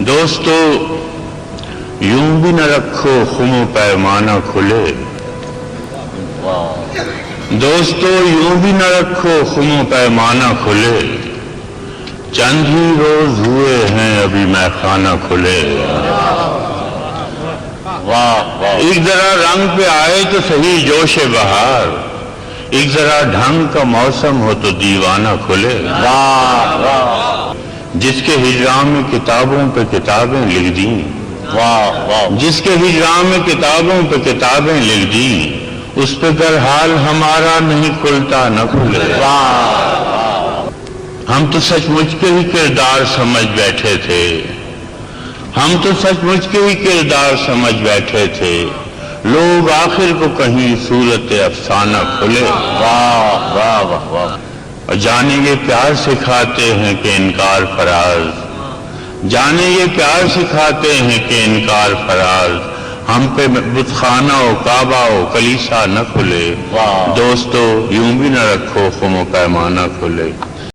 دوستو یوں بھی نہ رکھو خم و پیمانہ کھلے، دوستو یوں بھی نہ رکھو خم و پیمانہ کھلے، چند ہی روز ہوئے ہیں ابھی میخانہ کھلے۔ ایک ذرا رنگ پہ آئے تو صحیح جوش بہار، ایک ذرا ڈھنگ کا موسم ہو تو دیوانہ کھلے۔ جس کے ہجران میں کتابوں پہ کتابیں لکھ دیں، جس کے ہجران میں کتابوں پہ کتابیں لکھ دیں، اس پہ گر حال ہمارا نہیں کھلتا نہ کھلے۔ ہم تو سچ مچ کے ہی کردار سمجھ بیٹھے تھے، ہم تو سچ مچ کے ہی کردار سمجھ بیٹھے تھے، لوگ آخر کو کہیں صورت افسانہ کھلے۔ اور جانے یہ پیار سکھاتے ہیں کہ انکار فراز، جانے یہ پیار سکھاتے ہیں کہ انکار فراز، ہم پہ بت خانہ و کعبہ و کلیسا نہ کھلے۔ دوستو یوں بھی نہ رکھو خم و پیمانہ کھلے۔